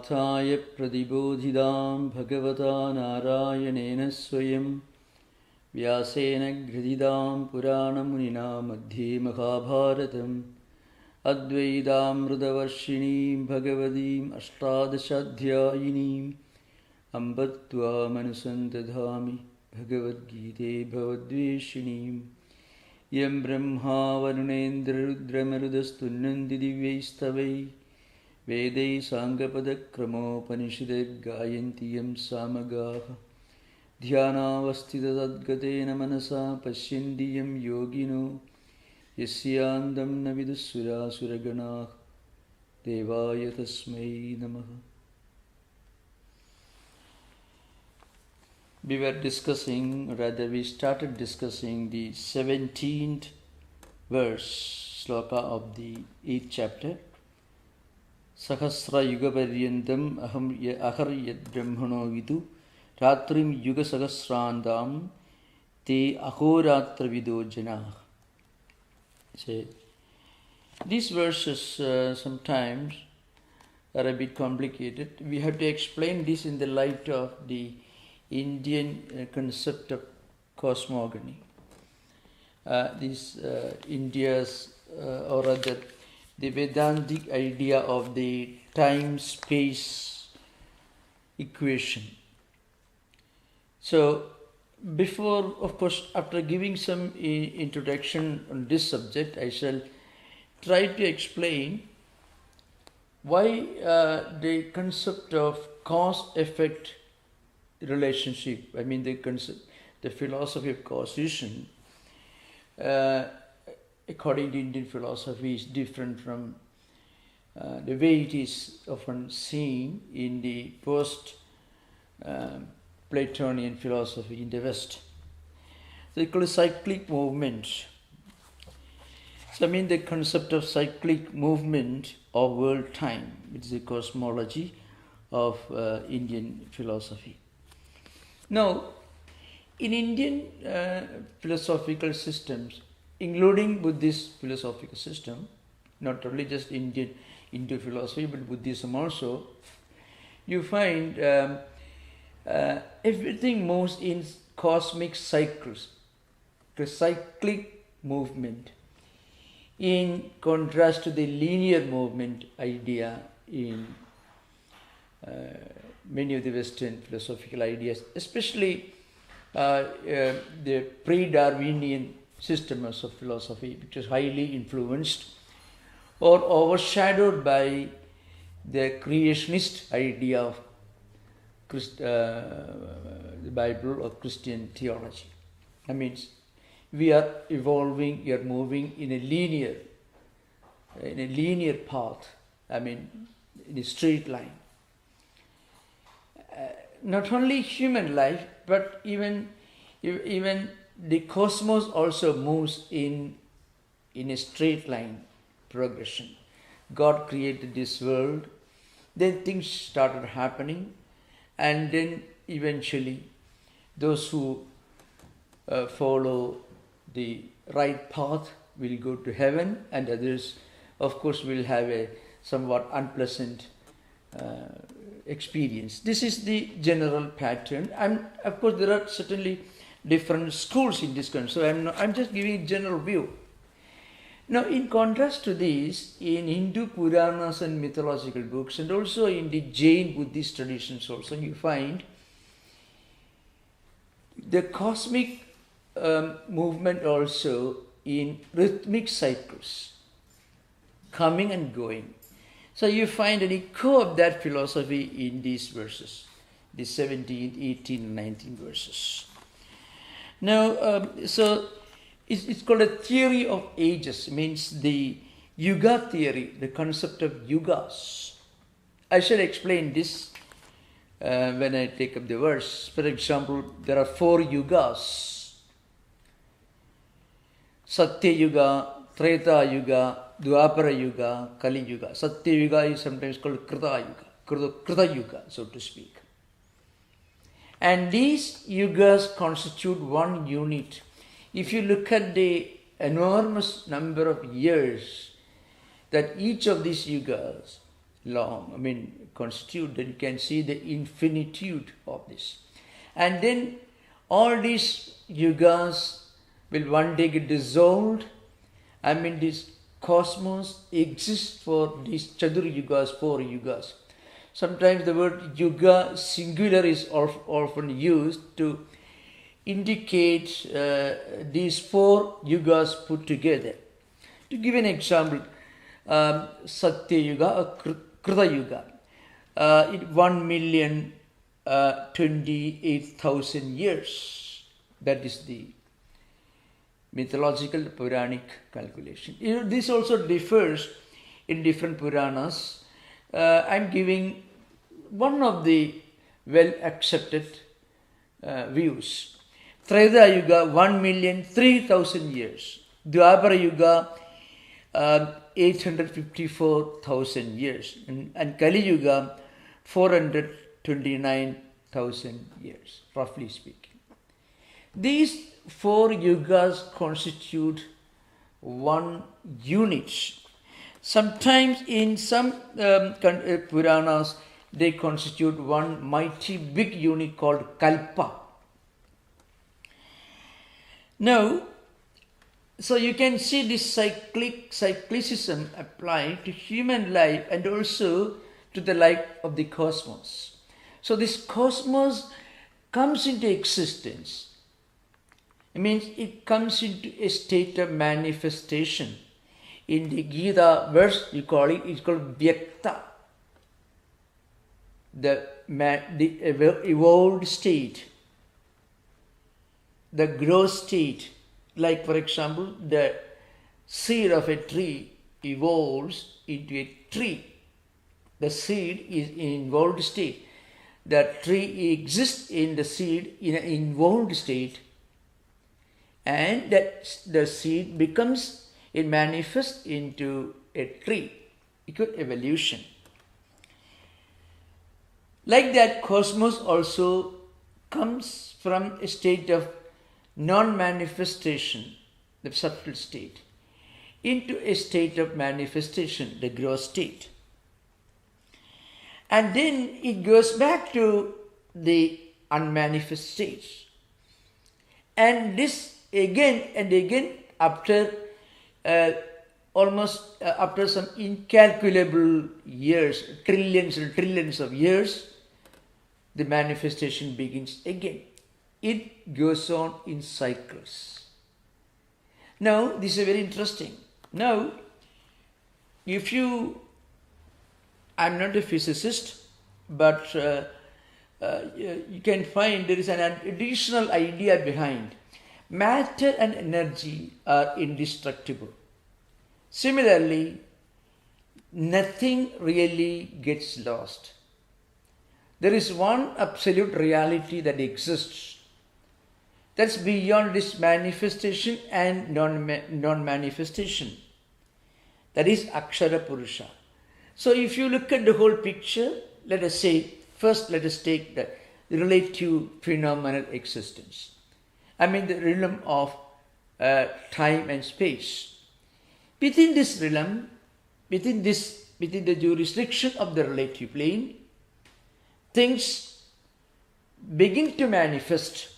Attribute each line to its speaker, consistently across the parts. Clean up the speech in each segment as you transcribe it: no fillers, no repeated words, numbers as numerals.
Speaker 1: Parthaya Pradibodhidam Bhagavata Narayanena Swayam Vyasena Grididam Purana Munina Madhye Mahabharatam Advaidam Rudavarshinim Bhagavadim Ashtadashadhyayinim Ambatva Manusantadhami Bhagavad Gita Bhavadveshinim Yam Brahma Varunendra Rudramarudastunnandi Divyaistavai Vedai Sangapadakramopaniषदे Gayantiyam Samagaha Dhyanavastitadgadena Manasa Pashyandiyam Yogino Yasyandam Navidusura Suraganah Devaya Tasmai Namaha. We started discussing the 17th verse, sloka of the 8th chapter. Sahasra Yuga Paryantam Ahar Yad Brahmano Vidu Ratrim Yuga Sahasrandam Te Ahoratra Vido Janah. So, these verses sometimes are a bit complicated. We have to explain this in the light of the Indian concept of cosmogony. India's, or rather, the Vedantic idea of the time-space equation. So, before, of course, after giving some introduction on this subject, I shall try to explain why the concept of cause-effect relationship, I mean the philosophy of causation, according to Indian philosophy, is different from the way it is often seen in the post-Platonian philosophy in the West. So they call it cyclic movement. So I mean the concept of cyclic movement of world time, which is the cosmology of Indian philosophy. Now, in Indian philosophical systems, including Buddhist philosophical system, not only just Indian Hindu philosophy, but Buddhism also, you find everything moves in cosmic cycles, the cyclic movement, in contrast to the linear movement idea in many of the Western philosophical ideas, especially the pre-Darwinian systems of philosophy, which is highly influenced or overshadowed by the creationist idea of the Bible or Christian theology. That means we are evolving, we are moving in a linear path, I mean in a straight line. Not only human life, but even the cosmos also moves in a straight line progression. God created this world, then things started happening, and then eventually those who follow the right path will go to heaven, and others, of course, will have a somewhat unpleasant experience. This is the general pattern, and of course there are certainly different schools in this country, so I'm just giving a general view. Now, in contrast to this, in Hindu Puranas and mythological books, and also in the Jain Buddhist traditions also, you find the cosmic movement also in rhythmic cycles, coming and going. So you find an echo of that philosophy in these verses, the 17, 18, and 19 verses. Now, so it's called a theory of ages, means the Yuga theory, the concept of Yugas. I shall explain this when I take up the verse. For example, there are 4 Yugas: Satya Yuga, Treta Yuga, Dwapara Yuga, Kali Yuga. Satya Yuga is sometimes called Krita Yuga, so to speak. And these Yugas constitute one unit. If you look at the enormous number of years that each of these Yugas constitute, then you can see the infinitude of this. And then all these yugas will one day get dissolved. I mean, this cosmos exists for these Chatur Yugas, 4 yugas. Sometimes the word yuga singular is often used to indicate these 4 yugas put together. To give an example, Satya Yuga or Treta Yuga, 1,028,000 years. That is the mythological Puranic calculation. This also differs in different Puranas. I'm giving one of the well accepted views. Treta Yuga 1,003,000 years. Dwapara Yuga 854,000 years. And Kali Yuga 429,000 years, roughly speaking. These 4 yugas constitute one unit. Sometimes in some Puranas, they constitute one mighty big unit called Kalpa. Now, so you can see this cyclicism applied to human life and also to the life of the cosmos. So this cosmos comes into existence. It means it comes into a state of manifestation. In the Gita verse, it's called Vyakta, the evolved state, the growth state. Like, for example, the seed of a tree evolves into a tree. The seed is in involved state. The tree exists in the seed in an involved state, and that the seed becomes, it manifests into a tree. Equal evolution. Like that, cosmos also comes from a state of non-manifestation, the subtle state, into a state of manifestation, the gross state. And then it goes back to the unmanifest state. And this again and again, after after some incalculable years, trillions and trillions of years, the manifestation begins again. It goes on in cycles. Now, this is very interesting. Now, I'm not a physicist, but you can find there is an additional idea behind. Matter and energy are indestructible. Similarly, nothing really gets lost. There is one absolute reality that exists. That's beyond this manifestation and non-manifestation. That is Akshara Purusha. So if you look at the whole picture, let us say, first let us take the relative phenomenal existence. I mean the realm of time and space. Within this realm, within the jurisdiction of the relative plane, things begin to manifest.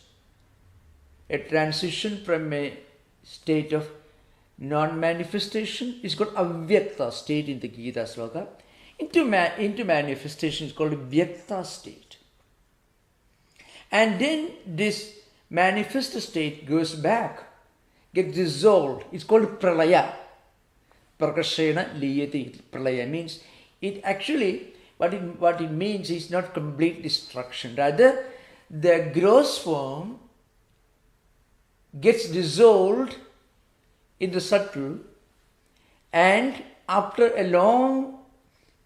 Speaker 1: A transition from a state of non-manifestation is called Avyakta state in the Gita sloka. Into manifestation is called Vyakta state. And then this manifest state goes back, gets dissolved. It's called Pralaya. Prakashena liyati. Pralaya means it actually, what it means is not complete destruction. Rather, the gross form gets dissolved in the subtle, and after a long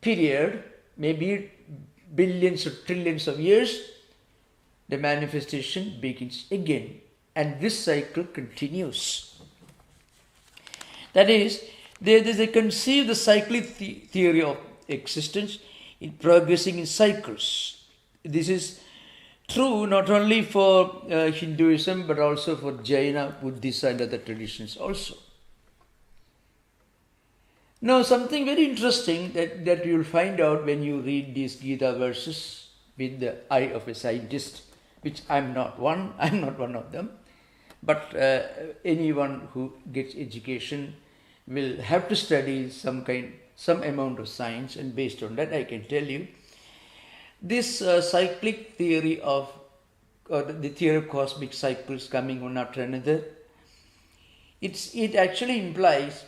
Speaker 1: period, maybe billions or trillions of years, the manifestation begins again, and this cycle continues. That is, they conceive the cyclic theory of existence in progressing in cycles. This is true not only for Hinduism but also for Jaina, Buddhist and other traditions also. Now, something very interesting that you'll find out when you read these Gita verses with the eye of a scientist, which I'm not one of them, but anyone who gets education will have to study some amount of science, and based on that I can tell you, this cyclic theory of, or the theory of cosmic cycles coming one after another, it actually implies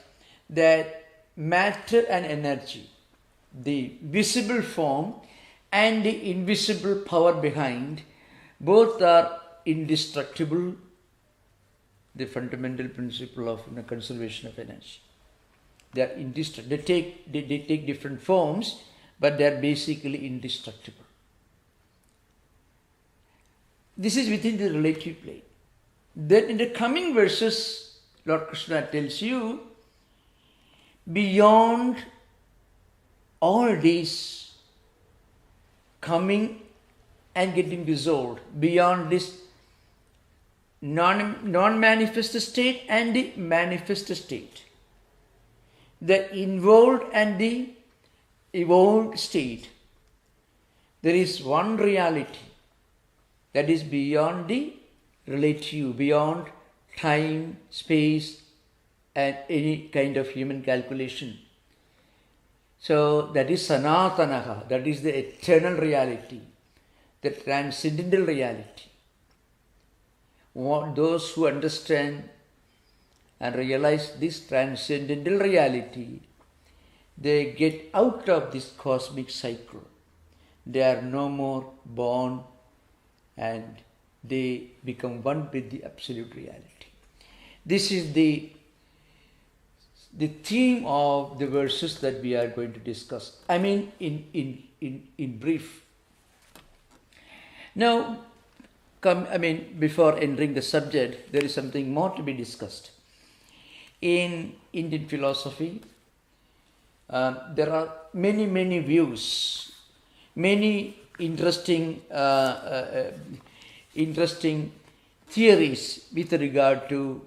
Speaker 1: that matter and energy, the visible form and the invisible power behind, both are indestructible, the fundamental principle of conservation of energy. They are indestructible. They take different forms, but they are basically indestructible. This is within the relative plane. Then in the coming verses, Lord Krishna tells you, beyond all these coming and getting dissolved, beyond this non-manifest state and the manifest state, the involved and the evolved state, there is one reality that is beyond the relative, beyond time, space, and any kind of human calculation. So that is Sanatana, that is the eternal reality, the transcendental reality. Those who understand and realize this transcendental reality, they get out of this cosmic cycle. They are no more born and they become one with the absolute reality. This is the theme of the verses that we are going to discuss. I mean, in brief. Now, before entering the subject, there is something more to be discussed. In Indian philosophy, there are many views, many interesting theories with regard to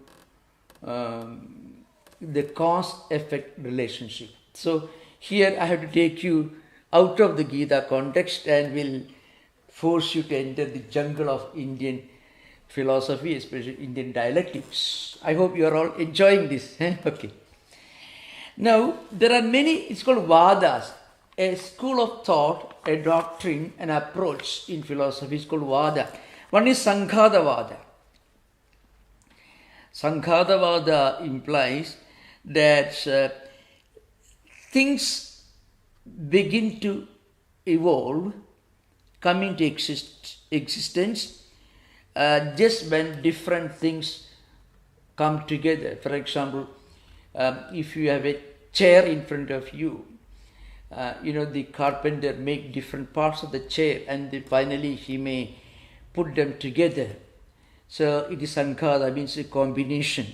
Speaker 1: the cause-effect relationship. So here I have to take you out of the Gita context and will force you to enter the jungle of Indian philosophy, especially Indian dialectics. I hope you are all enjoying this. Okay. Now, there are many, it's called Vadas, a school of thought, a doctrine, an approach in philosophy is called Vada. One is Sankhadavada. Sankhadavada implies that things begin to evolve, come into existence just when different things come together. For example, if you have a chair in front of you, the carpenter make different parts of the chair and finally he may put them together. So it is Sankhada, means a combination.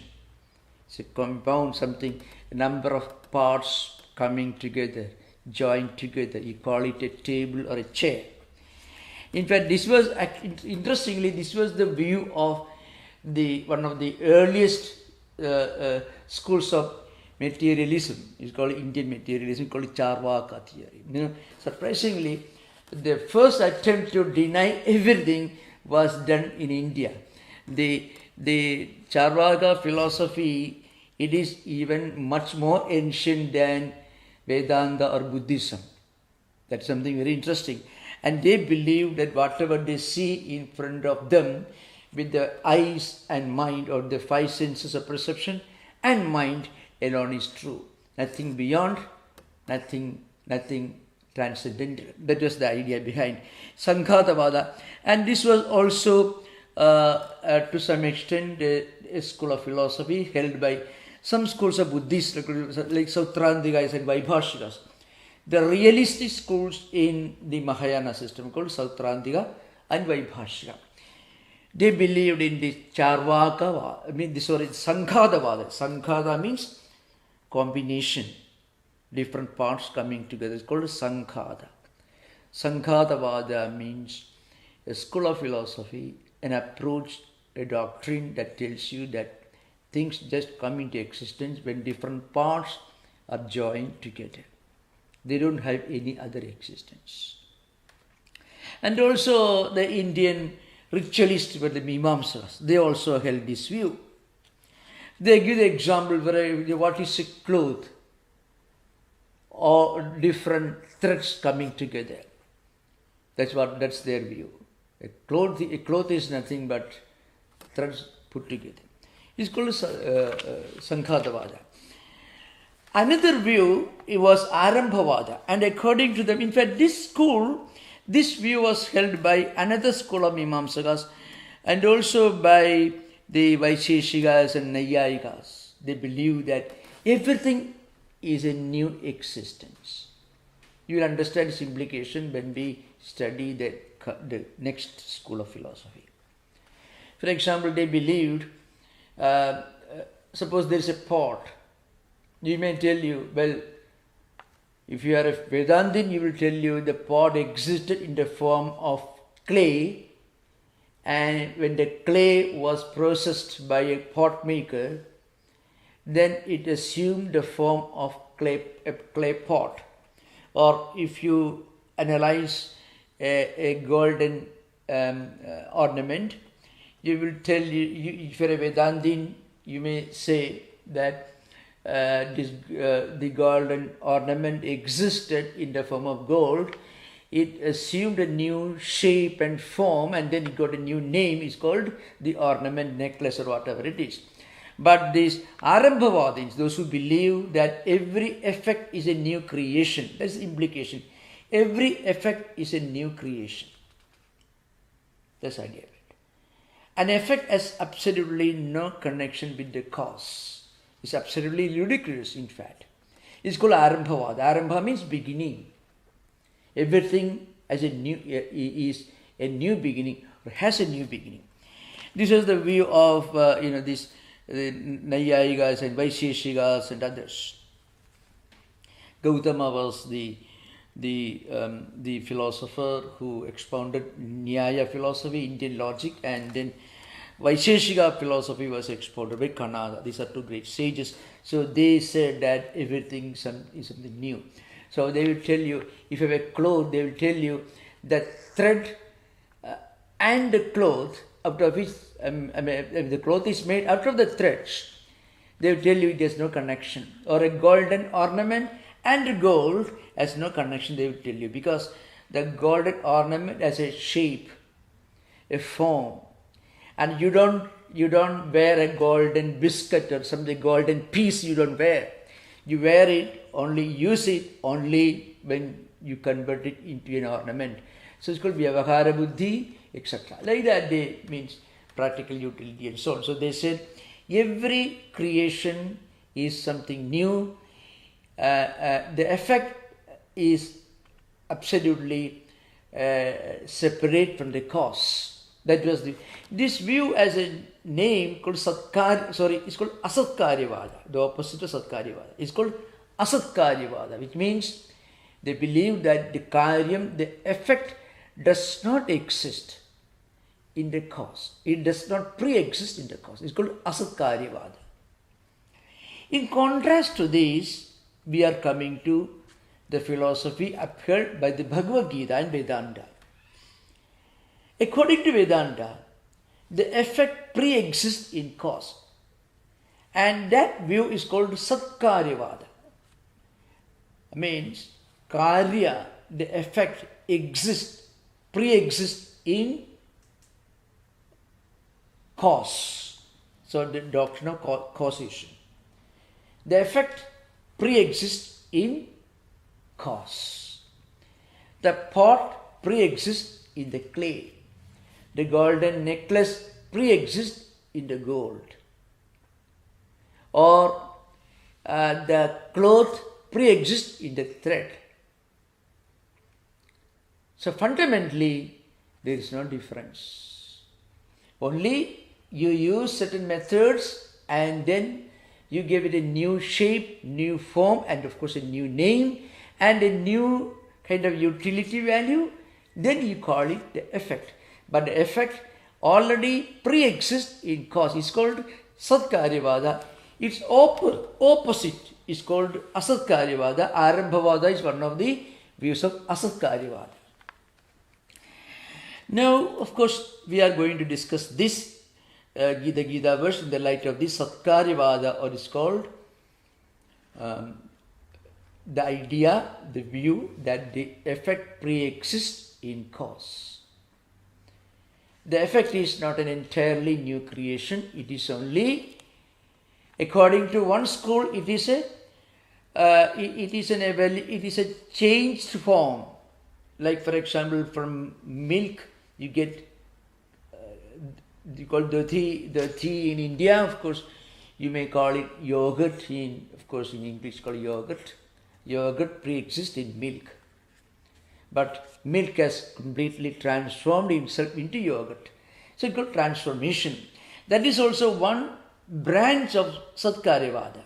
Speaker 1: It's a compound, something, a number of parts coming together, joined together. You call it a table or a chair. In fact, this was, interestingly, this was the view of one of the earliest schools of materialism. It's called Indian materialism, it's called Charvaka theory. Surprisingly, the first attempt to deny everything was done in India. The Charvaka philosophy, it is even much more ancient than Vedanta or Buddhism. That's something very interesting. And they believe that whatever they see in front of them with the eyes and mind, or the five senses of perception and mind alone is true. Nothing beyond, nothing transcendental. That was the idea behind Sankhadavada. And this was also to some extent a school of philosophy held by some schools of Buddhists like Sautrantikas and Vaibhashikas. The realistic schools in the Mahayana system called Sautrantika and Vaibhashika. They believed in the Charvaka, Sankhadavada. Sankhada means combination, different parts coming together. It's called Sankhada. Sankhadavada means a school of philosophy, an approach, a doctrine that tells you that things just come into existence when different parts are joined together. They don't have any other existence. And also the Indian ritualists, but the Mimamsas, they also held this view. They give the example where what is a cloth or different threads coming together. That's their view. A cloth is nothing but threads put together. It's called Sankhatavada. Another view, it was Arambhavada, and according to them, in fact, this view was held by another school of Mimamsakas and also by the Vaisheshikas and Nayayikas. They believe that everything is a new existence. You will understand this implication when we study the next school of philosophy. For example, they believed, suppose there is a pot. You may tell you, well, if you are a Vedantin, you will tell you the pot existed in the form of clay, and when the clay was processed by a pot maker, then it assumed the form of a clay pot. Or if you analyze a golden ornament, you will tell you, if you are a Vedantin, you may say that the golden ornament existed in the form of gold. It assumed a new shape and form, and then it got a new name. It's called the ornament, necklace, or whatever it is. But these Arambhavadins, those who believe that every effect is a new creation, that's the implication. Every effect is a new creation. That's the idea of it. An effect has absolutely no connection with the cause. It's absolutely ludicrous, in fact. It's called Arambhavada. Arambha means beginning. Everything is a new beginning, or has a new beginning. This is the view of the Nayayigas and Vaisheshikas and others. Gautama was the philosopher who expounded Nyaya philosophy, Indian logic, and then Vaisheshika philosophy was expounded by Kanada. These are two great sages. So they said that everything is something new. So they will tell you, if you have a cloth, they will tell you that thread and the cloth, out of which the cloth is made out of the threads, they will tell you there's no connection. Or a golden ornament and gold has no connection, they will tell you, because the golden ornament has a shape, a form, and you don't wear a golden biscuit or something, golden piece you don't wear. You wear it, only use it only when you convert it into an ornament. So it's called Vyavahara Buddhi, etc. Like that they means practical utility and so on. So they said every creation is something new. The effect is absolutely separate from the cause. That was this view as a name called it's called Asatkaryavada, the opposite of Satkaryavada. It's called Asatkaryavada, which means they believe that the effect does not exist in the cause. It does not pre-exist in the cause. It's called Asatkaryavada. In contrast to this, we are coming to the philosophy upheld by the Bhagavad Gita and Vedanta. According to Vedanta, the effect pre-exists in cause. And that view is called Satkaryavada. Means, Karya, the effect, pre-exists in cause. So the doctrine of causation. The effect pre-exists in cause. The pot pre-exists in the clay. The golden necklace pre-exists in the gold. Or the cloth pre-exists in the thread. So fundamentally, there is no difference. Only you use certain methods and then you give it a new shape, new form, and of course a new name and a new kind of utility value. Then you call it the effect. But the effect already pre-exists in cause. It's called Satkaryavada. It's opposite is called Asatkaryavada. Arambhavada is one of the views of Asatkaryavada. Now, of course, we are going to discuss this Gita verse in the light of this Satkaryavada, or is called the idea, the view that the effect pre-exists in cause. The effect is not an entirely new creation. It is only, according to one school, it is a changed form. Like, for example, from milk you get you call the tea in India. Of course, you may call it yogurt. In English, called yogurt. Yogurt pre-exists in milk, but milk has completely transformed itself into yogurt. So it's called transformation. That is also one branch of Satkaryavada,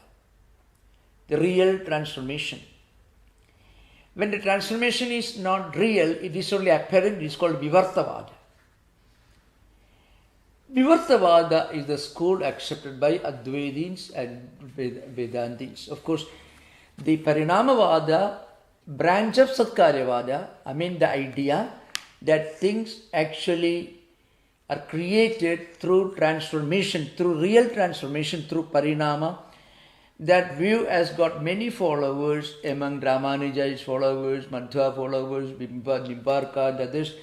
Speaker 1: the real transformation. When the transformation is not real, it is only apparent, it is called Vivartavada. Vivartavada is the school accepted by Advaitins and Vedantins. Of course, the Parinamavada branch of Satkaryavada, the idea that things actually are created through transformation, through real transformation, through Parinama. That view has got many followers among Ramanuja's followers, Madhva followers, Nimbarka and others.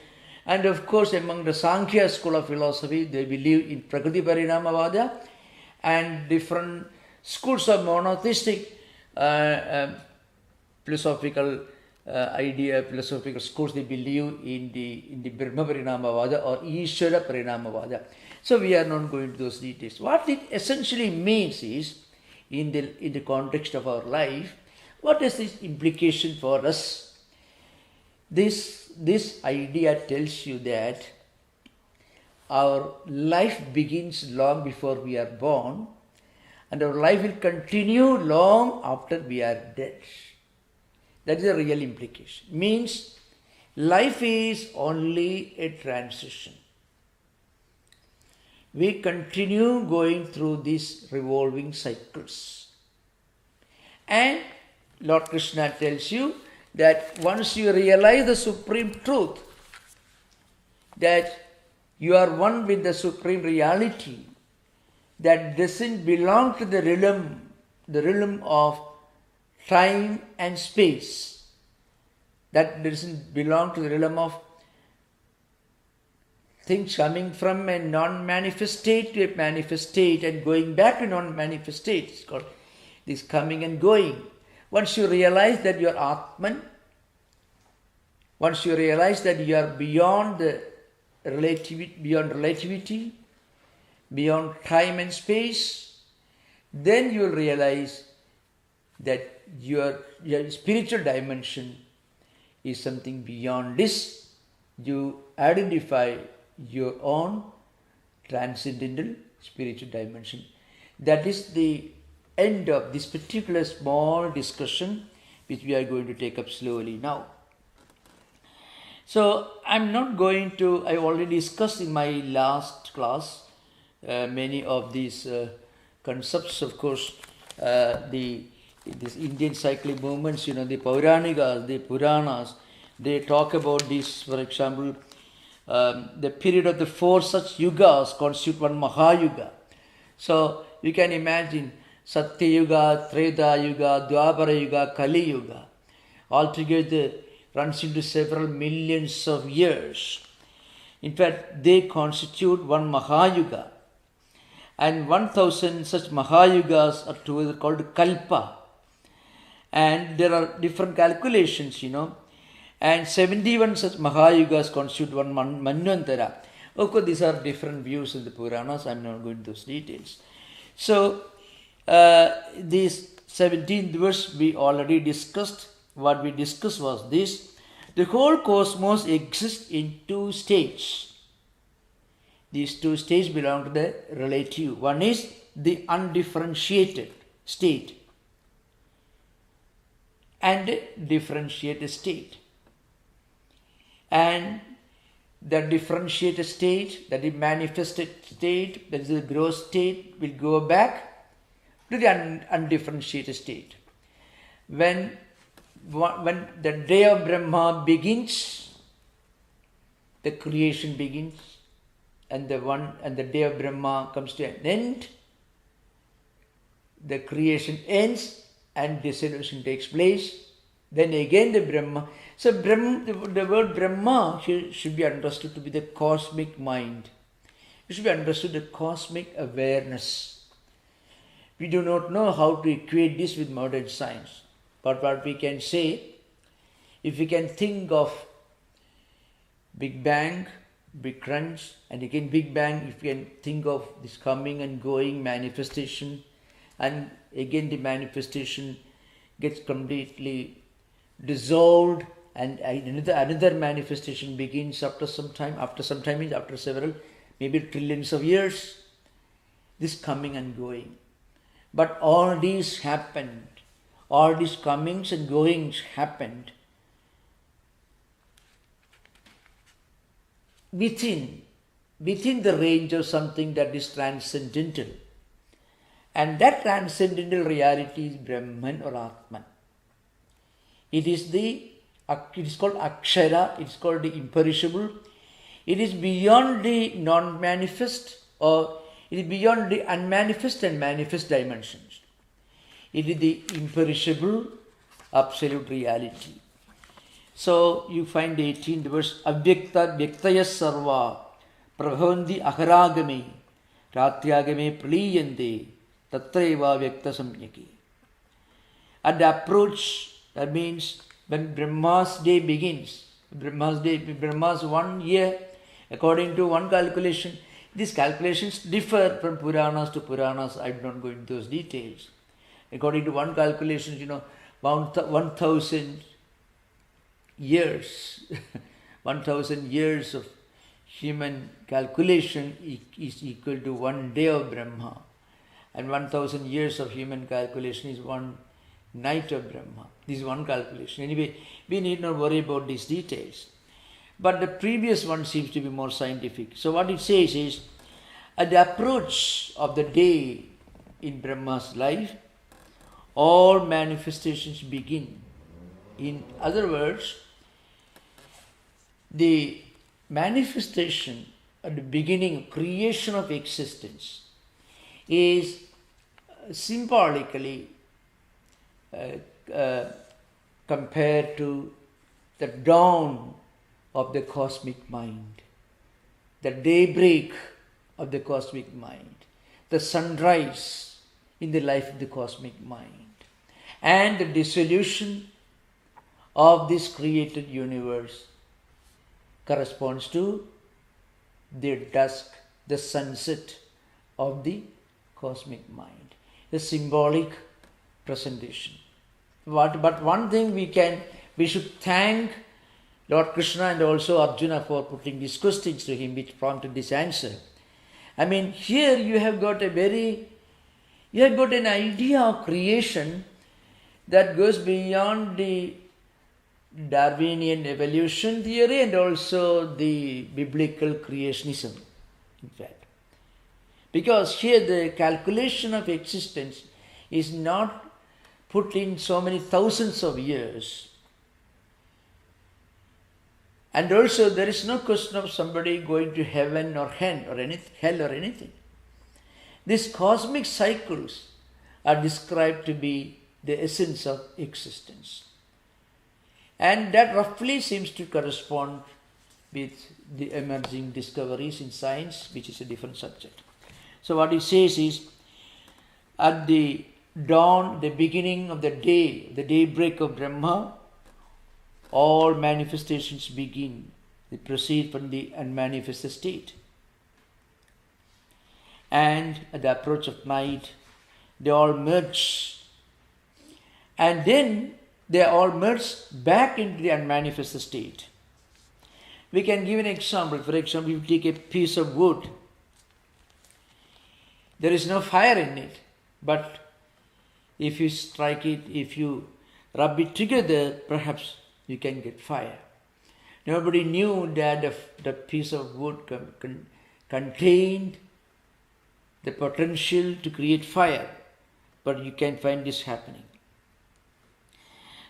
Speaker 1: And of course, among the Sankhya school of philosophy, they believe in Prakriti Parinamavada, and different schools of monotheistic philosophical philosophical schools, they believe in the Brahma Parinamavada or Ishvara Parinamavada. So we are not going to those details. What it essentially means is, in the context of our life, what is this implication for us? This idea tells you that our life begins long before we are born, and our life will continue long after we are dead. That is a real implication. Means life is only a transition. We continue going through these revolving cycles. And Lord Krishna tells you that once you realize the supreme truth, that you are one with the supreme reality, that doesn't belong to the realm of time and space, that doesn't belong to the realm of things coming from a non-manifest state to a manifest state and going back to non-manifest state. It's called this coming and going. Once you realize that you are Atman, once you realize that you are beyond relativity, beyond time and space, then you will realize that your spiritual dimension is something beyond this. You identify your own transcendental spiritual dimension. That is the end of this particular small discussion, which we are going to take up slowly now. So I'm not going to, I already discussed in my last class many of these concepts. Of course, these Indian cyclic movements, the Pauranikas, the Puranas, they talk about this. For example, the period of the four such yugas constitute one Mahayuga. So you can imagine Satya Yuga, Treta Yuga, Dwapara Yuga, Kali Yuga. Altogether runs into several millions of years. In fact, they constitute one Mahayuga. And 1000 such Mahayugas are together called Kalpa. And there are different calculations, And 71 such Mahayugas constitute one Manvantara. Of course, these are different views in the Puranas. I am not going into those details. So, this 17th verse we already discussed. What we discussed was this. The whole cosmos exists in two states. These two states belong to the relative. One is the undifferentiated state and differentiated state. And the differentiated state, that is manifested state, that is the gross state, will go back to the undifferentiated state. when the day of Brahma begins, the creation begins, and the day of Brahma comes to an end, the creation ends and dissolution takes place. Then again the Brahma. So the word Brahma should be understood to be the cosmic mind. It should be understood the cosmic awareness. We do not know how to equate this with modern science. But what we can say, if we can think of Big Bang, Big Crunch, and again Big Bang, if we can think of this coming and going manifestation, and again the manifestation gets completely dissolved, and another manifestation begins after some time means after several, maybe trillions of years, this coming and going. But all these happened, all these comings and goings happened within the range of something that is transcendental. And that transcendental reality is Brahman or Atman. It is called Akshara, it is called the imperishable. It is beyond the non-manifest, or it is beyond the unmanifest and manifest dimensions. It is the imperishable absolute reality. So you find the 18th verse, Avyakta Vyaktaya Sarva Prabhavanti Aharagame Ratyagame Praliyante Tatraiva Vyakta Samyaki. At the approach, that means when Brahma's day begins, Brahma's 1 year, according to one calculation, these calculations differ from Puranas to Puranas. I do not go into those details. According to one calculation, 1,000 years, 1,000 years of human calculation is equal to 1 day of Brahma. And 1,000 years of human calculation is 1 night of Brahma. This is one calculation. Anyway, we need not worry about these details. But the previous one seems to be more scientific. So what it says is, at the approach of the day in Brahma's life, all manifestations begin. In other words, the manifestation at the beginning, creation of existence, is symbolically compared to the dawn of the cosmic mind, the daybreak of the cosmic mind, the sunrise in the life of the cosmic mind, and the dissolution of this created universe corresponds to the dusk, the sunset of the cosmic mind, the symbolic presentation. But one thing we should thank Lord Krishna and also Arjuna for putting these questions to him, which prompted this answer. I mean, here you have got an idea of creation that goes beyond the Darwinian evolution theory and also the biblical creationism, in fact. Because here the calculation of existence is not put in so many thousands of years. And also there is no question of somebody going to heaven or hell or anything. These cosmic cycles are described to be the essence of existence. And that roughly seems to correspond with the emerging discoveries in science, which is a different subject. So what he says is, at the dawn, the beginning of the day, the daybreak of Brahma, all manifestations begin. They proceed from the unmanifested state. And at the approach of night, they all merge. And then they all merge back into the unmanifested state. We can give an example. For example, you take a piece of wood. There is no fire in it, but if you strike it, if you rub it together, perhaps you can get fire. Nobody knew that the piece of wood contained the potential to create fire, but you can find this happening.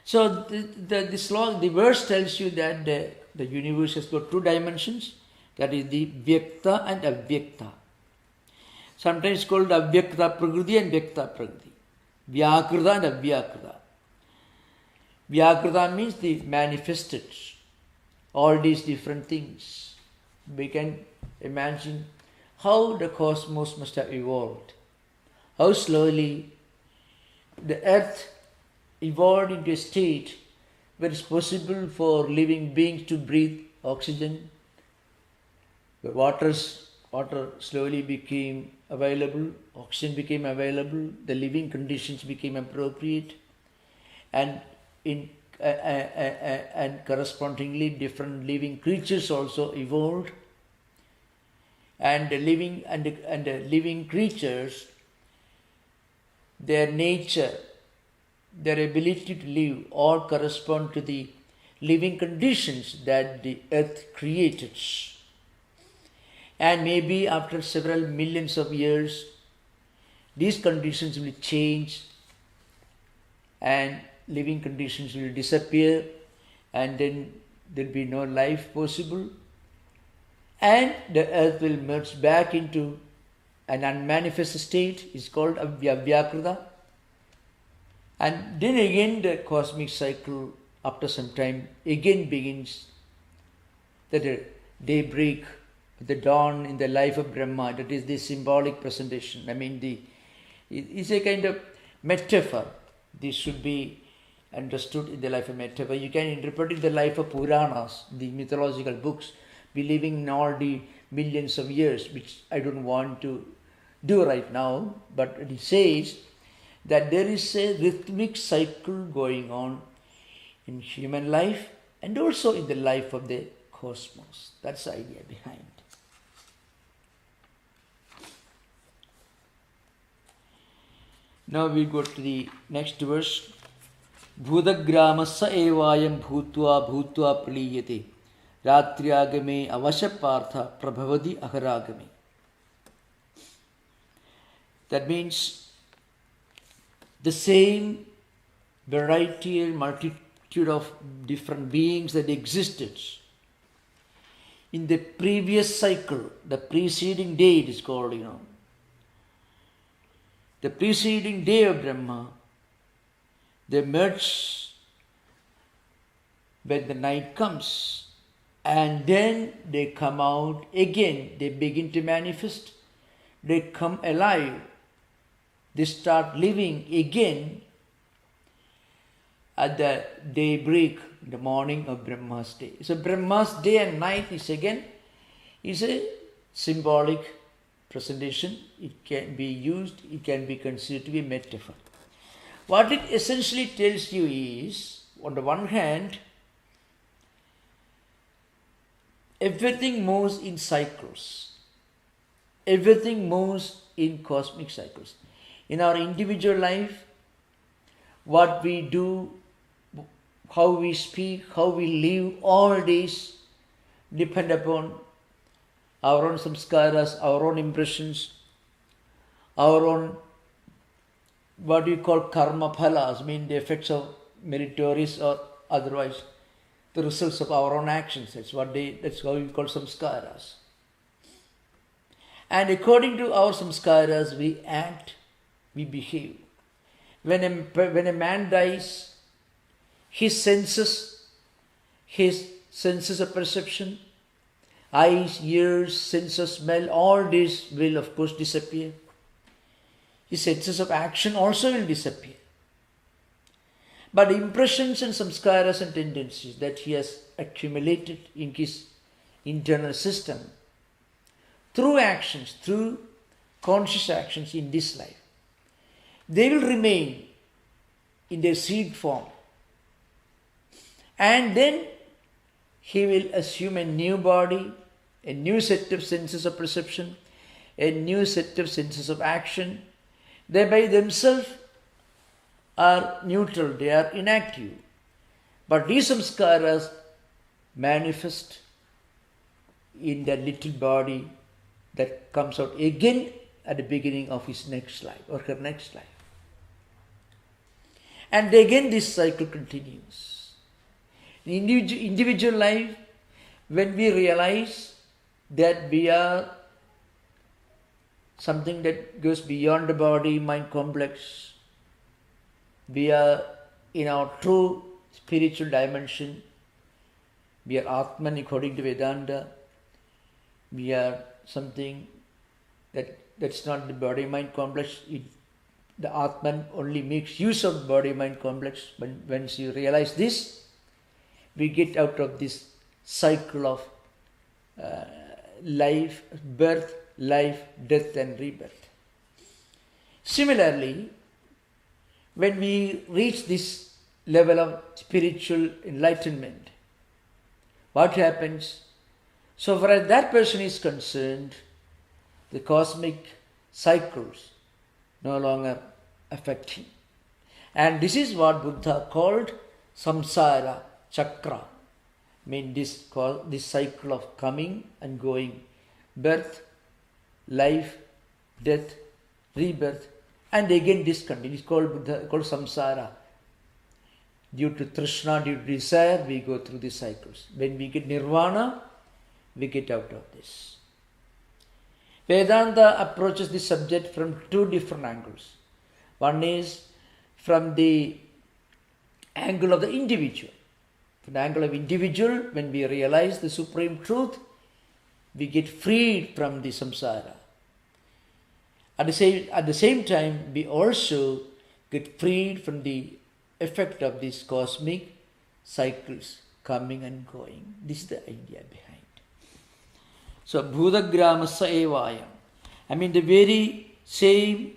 Speaker 1: So the verse tells you that the universe has got two dimensions, that is the Vyakta and Avyakta. Sometimes called Avyakta Prakriti and Vyakta Prakriti. Vyakrita and Avyakrita. Vyakrita means the manifested, all these different things. We can imagine how the cosmos must have evolved, how slowly the earth evolved into a state where it's possible for living beings to breathe oxygen. The water slowly became available, oxygen became available, the living conditions became appropriate, and correspondingly different living creatures also evolved. And the living creatures, their nature, their ability to live, all correspond to the living conditions that the earth created. And maybe after several millions of years, these conditions will change and living conditions will disappear, and then there will be no life possible, and the earth will merge back into an unmanifested state. It's called Avyakta. And then again the cosmic cycle after some time again begins. The daybreak, the dawn in the life of Brahma, that is the symbolic presentation. I mean, it's a kind of metaphor. This should be understood in the life of metaphor. You can interpret it in the life of Puranas, the mythological books, believing in all the millions of years, which I don't want to do right now, but it says that there is a rhythmic cycle going on in human life and also in the life of the cosmos. That's the idea behind. Now we go to the next verse. Bhutagramasa evayam bhutva praliyate ratriagame avashapartha prabhavati aharagame. That means the same variety and multitude of different beings that existed in the previous cycle, the preceding day it is called, the preceding day of Brahma, they merge when the night comes, and then they come out again, they begin to manifest, they come alive, they start living again at the daybreak, the morning of Brahma's day. So Brahma's day and night is a symbolic presentation. It can be used, it can be considered to be a metaphor. What it essentially tells you is, on the one hand, everything moves in cycles. Everything moves in cosmic cycles. In our individual life, what we do, how we speak, how we live, all these depend upon our own samskaras, our own impressions, our own, what we call karma phalas, mean the effects of meritorious or otherwise, the results of our own actions. That's how we call samskaras. And according to our samskaras, we act, we behave. When a man dies, his senses of perception, eyes, ears, sense of smell, all this will of course disappear. His senses of action also will disappear. But impressions and samskaras and tendencies that he has accumulated in his internal system through actions, through conscious actions in this life, they will remain in their seed form. And then he will assume a new body, a new set of senses of perception, a new set of senses of action. They by themselves are neutral, they are inactive. But these samskaras manifest in that little body that comes out again at the beginning of his next life or her next life. And again this cycle continues. In individual life, when we realize that we are something that goes beyond the body-mind complex, we are in our true spiritual dimension, we are Atman according to Vedanta, we are something that's not the body-mind complex. The Atman only makes use of body-mind complex. Once you realize this, we get out of this cycle of life, birth, life, death and rebirth. Similarly, when we reach this level of spiritual enlightenment, what happens? So far as that person is concerned, the cosmic cycles no longer affect him. And this is what Buddha called samsara chakra. I mean this cycle of coming and going, birth, life, death, rebirth, and again this continues. Called samsara. Due to trishna, due to desire, we go through these cycles. When we get nirvana, we get out of this. Vedanta approaches this subject from two different angles. One is from the angle of the individual. From the angle of individual, when we realize the supreme truth, we get freed from the samsara. At the same time, we also get freed from the effect of these cosmic cycles coming and going. This is the idea behind. So, Bhudagramasya evayam. I mean the very same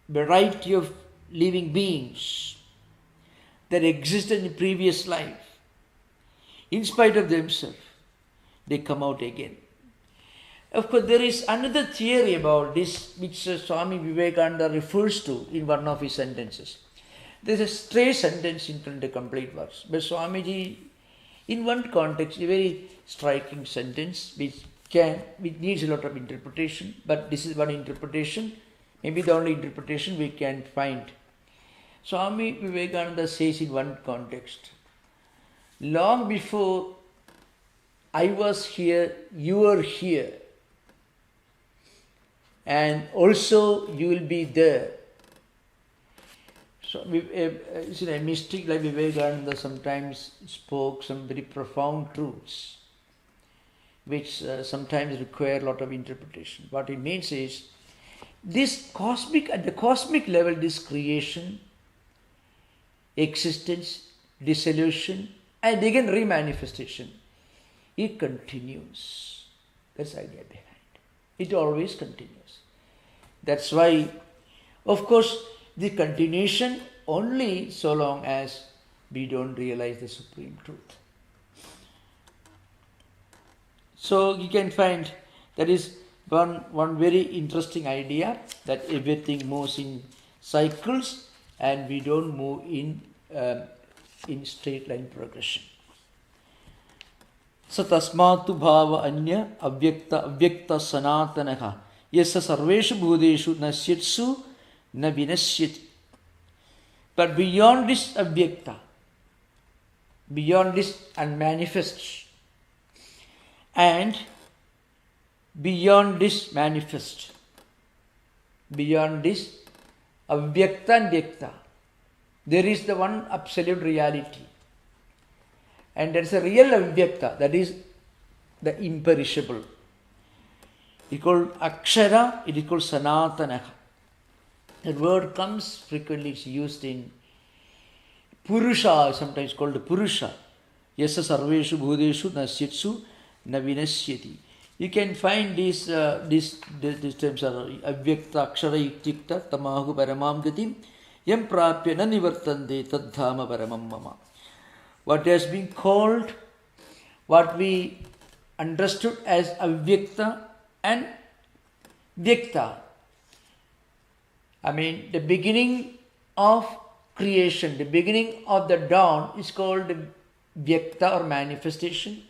Speaker 1: variety of living beings that existed in the previous life, in spite of themselves, they come out again. Of course, there is another theory about this which Swami Vivekananda refers to in one of his sentences. There is a stray sentence in the complete verse, but Swamiji, in one context, a very striking sentence which needs a lot of interpretation, but this is one interpretation, maybe the only interpretation we can find. Swami Vivekananda says in one context, long before I was here, you were here, and also you will be there. So, a mystic like Vivekananda sometimes spoke some very profound truths, which sometimes require a lot of interpretation. What it means is, this cosmic, at the cosmic level, this creation, existence, dissolution, and again remanifestation, it continues. That's the idea behind it. It always continues. That's why, of course, the continuation only so long as we don't realize the supreme truth. So you can find that is one very interesting idea, that everything moves in cycles and we don't move in straight line progression. So tasmatu bhava anya avyakta sanatanaha yasa sarveshu bhudeshu nasyatsu na vinasyati. But beyond this avyakta, beyond this unmanifest, and beyond this manifest, beyond this avyakta and vyakta, there is the one absolute reality. And there is a real avyakta, that is the imperishable. It is called Akshara, it is called Sanatana. The word comes frequently, it's used in Purusha, sometimes called the Purusha. Yasa sarveshu bhudeshu nasyatsu na vinasyati. You can find these terms are Avyakta, Akshara, Yuktikta, Tamahu, Paramam Gatim, Yam Prapya na nivartande tadhama paramam mama. What has been called, what we understood as Avyakta and Vyakta, I mean the beginning of creation, the beginning of the dawn is called Vyakta or manifestation,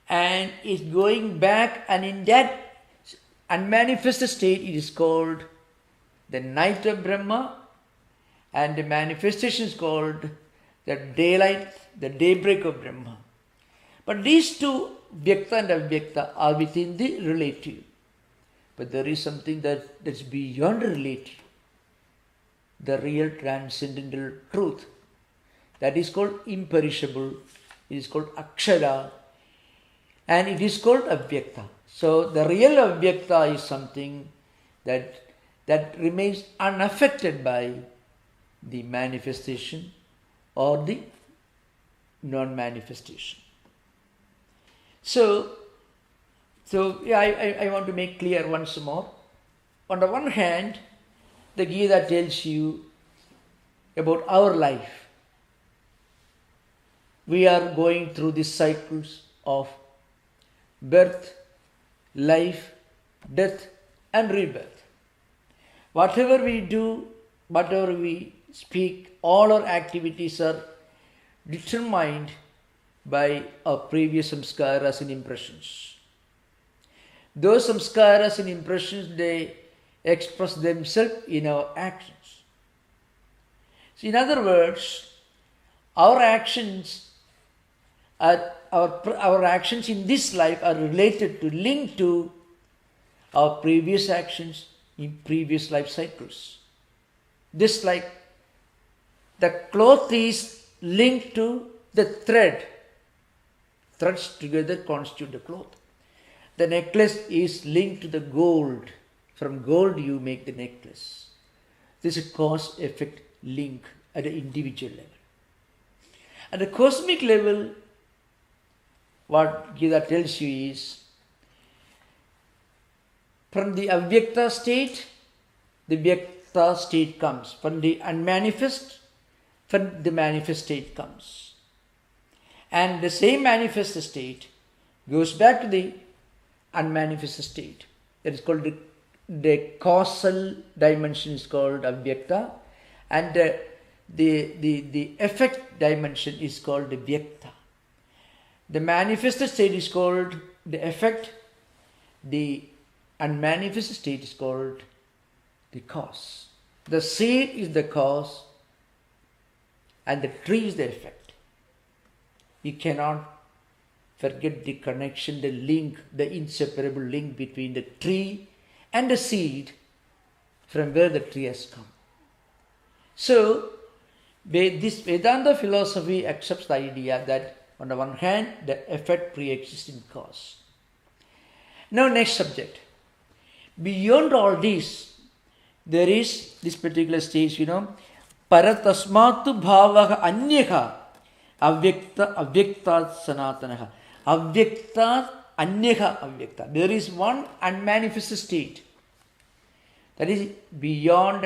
Speaker 1: and is going back, and in that unmanifested state it is called the night of Brahma, and the manifestation is called the daylight, the daybreak of Brahma. But these two, Vyakta and Avyakta, are within the relative. But there is something that's beyond relative, the real transcendental truth. That is called imperishable, it is called Akshara, and it is called Avyakta. So the real Avyakta is something that remains unaffected by the manifestation or the non-manifestation. So yeah, I want to make clear once more. On the one hand, the Gita tells you about our life. We are going through these cycles of birth, life, death and rebirth. Whatever we do, whatever we speak, all our activities are determined by our previous samskaras and impressions. Those samskaras and impressions, they express themselves in our actions. So in other words, our actions in this life are related to, linked to our previous actions in previous life cycles. Just like the cloth is linked to the thread. Threads together constitute the cloth. The necklace is linked to the gold. From gold you make the necklace. This is a cause-effect link at the individual level. At the cosmic level, what Gita tells you is, from the Avyakta state, the Vyakta state comes. From the unmanifest, from the manifest state comes. And the same manifest state goes back to the unmanifest state. That is called the causal dimension is called Avyakta, and the effect dimension is called the Vyakta. The manifested state is called the effect, the unmanifested state is called the cause. The seed is the cause and the tree is the effect. You cannot forget the connection, the link, the inseparable link between the tree and the seed from where the tree has come. So, this Vedanta philosophy accepts the idea that on the one hand, the effect pre-exists in cause. Now, next subject. Beyond all this, there is this particular stage, Paratasmatu bhavaha anyaha avyakta avyakta sanatanaha. Avyakta anyaha avyakta. There is one unmanifested state that is beyond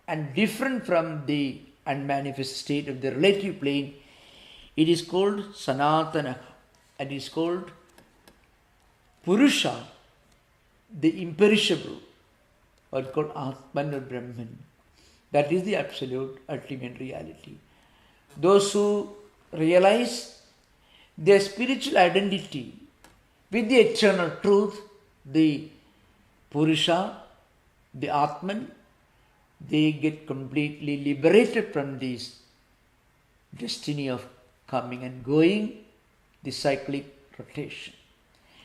Speaker 1: and different from the unmanifested state of the relative plane. It is called Sanatana. It is called Purusha, the imperishable, or called Atman or Brahman. That is the absolute ultimate reality. Those who realize their spiritual identity with the eternal truth, the Purusha, the Atman, they get completely liberated from this destiny of coming and going, the cyclic rotation.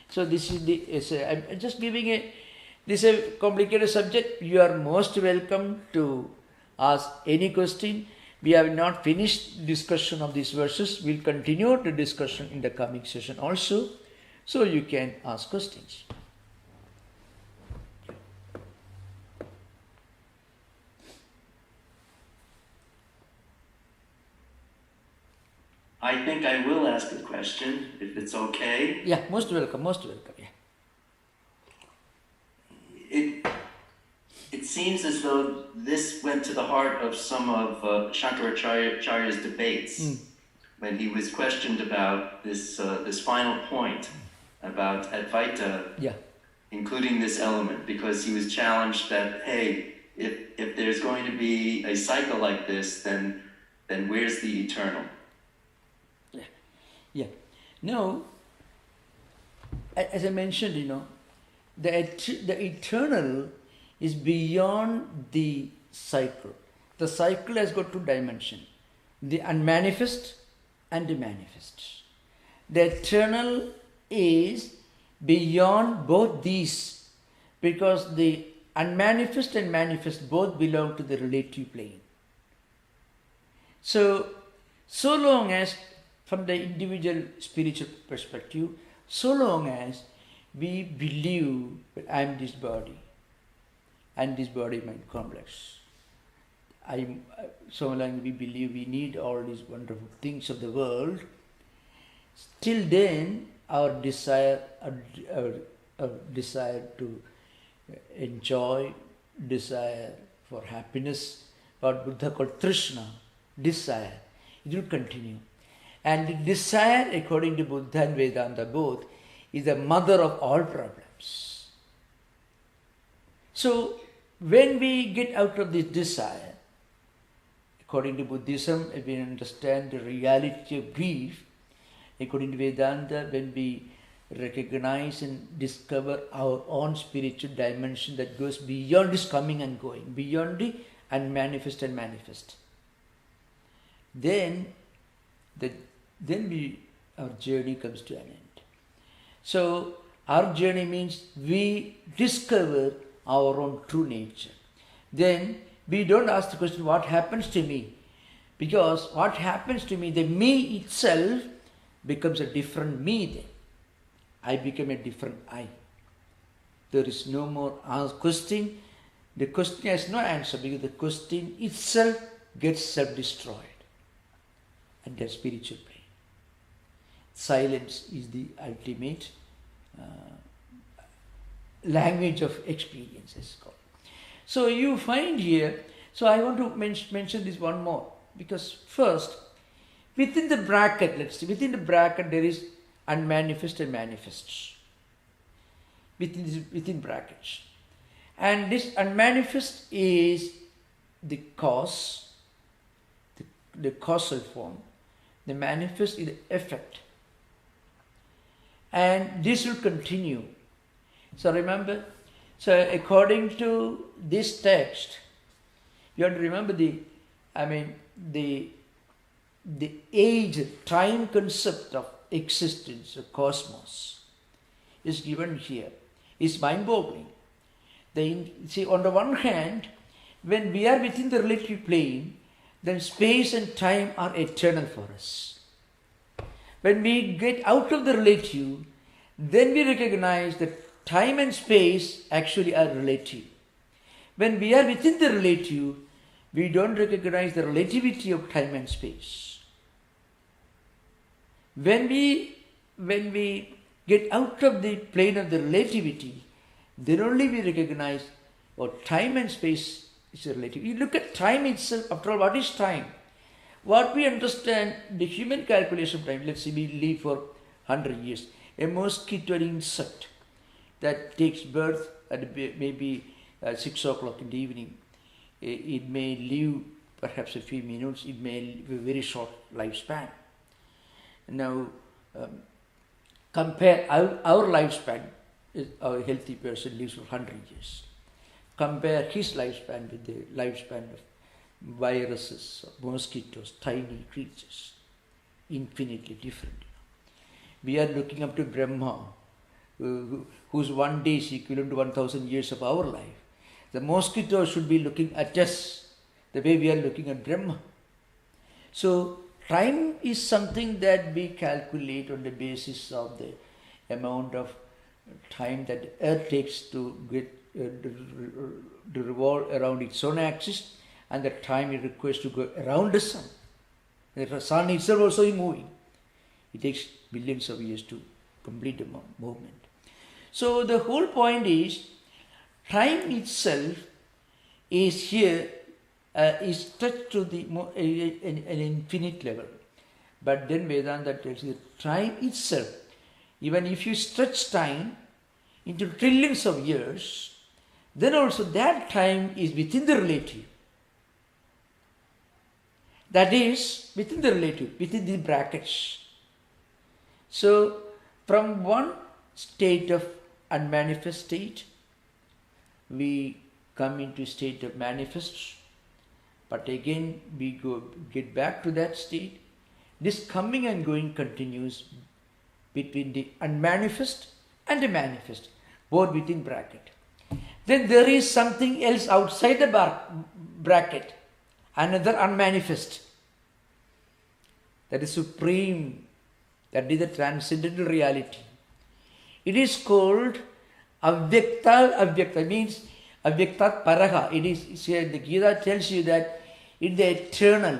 Speaker 1: So this is I'm just giving this is a complicated subject. You are most welcome to ask any question. We have not finished discussion of these verses. We'll continue the discussion in the coming session also. So you can ask questions.
Speaker 2: I think I will ask a question, if it's okay.
Speaker 1: Yeah, most welcome, yeah.
Speaker 2: It seems as though this went to the heart of some of Shankaracharya's debates when he was questioned about this final point about Advaita, including this element, because he was challenged that, hey, if there's going to be a cycle like this, then where's the eternal?
Speaker 1: Yeah. No, as I mentioned, the eternal is beyond the cycle. the cycle has got two dimensions, the unmanifest and the manifest. The eternal is beyond both these, because the unmanifest and manifest both belong to the relative plane. So long as, from the individual spiritual perspective, so long as we believe that I am this body and this body-mind complex, so long as we believe we need all these wonderful things of the world, till then our desire to enjoy, desire for happiness, what Buddha called Trishna, desire, it will continue. And the desire, according to Buddha and Vedanta both, is the mother of all problems. So, when we get out of this desire, according to Buddhism, if we understand the reality of grief, according to Vedanta, when we recognize and discover our own spiritual dimension that goes beyond this coming and going, beyond the unmanifest and manifest, then our journey comes to an end. So our journey means we discover our own true nature. Then we don't ask the question, what happens to me? Because what happens to me, the me itself becomes a different me then. I become a different I. There is no more question. The question has no answer, because the question itself gets self-destroyed at the spiritual plane. Silence is the ultimate language of experience, is called. So you find here, so I want to mention this one more, because first, within the bracket, let's see, within the bracket there is unmanifest and manifest. Within brackets. And this unmanifest is the cause, the causal form. The manifest is the effect. And this will continue. So remember, according to this text, you have to remember the age, time concept of existence, of cosmos, is given here. It's mind-boggling. See, on the one hand, when we are within the relative plane, then space and time are eternal for us. When we get out of the relative, then we recognize that time and space actually are relative. When we are within the relative, we don't recognize the relativity of time and space. When we get out of the plane of the relativity, then only we recognize time and space is relative. You look at time itself. After all, what is time? What we understand, the human calculation of time, let's say we live for 100 years. A mosquito, an insect that takes birth at maybe 6 o'clock in the evening, it may live perhaps a few minutes, it may live a very short lifespan. Now, compare our lifespan, a healthy person lives for 100 years. Compare his lifespan with the lifespan of viruses, mosquitoes, tiny creatures, infinitely different. We are looking up to Brahma, whose one day is equivalent to 1,000 years of our life. The mosquito should be looking at us the way we are looking at Brahma. So, time is something that we calculate on the basis of the amount of time that the earth takes to revolve around its own axis, and the time it requires to go around the sun. The sun itself also is moving. It takes billions of years to complete the movement. So the whole point is, time itself is here, is touched to an infinite level. But then Vedanta tells you that time itself, even if you stretch time into trillions of years, then also that time is within the relative. That is within the relative, within the brackets. So, from one state of unmanifest state, we come into state of manifest. But again, we get back to that state. This coming and going continues between the unmanifest and the manifest, both within bracket. Then there is something else outside the bracket, another unmanifest. That is supreme, that is the transcendental reality. It is called Avyakta. Avyakta means Avyakta Paraha. It is here, the Gita tells you that in the eternal,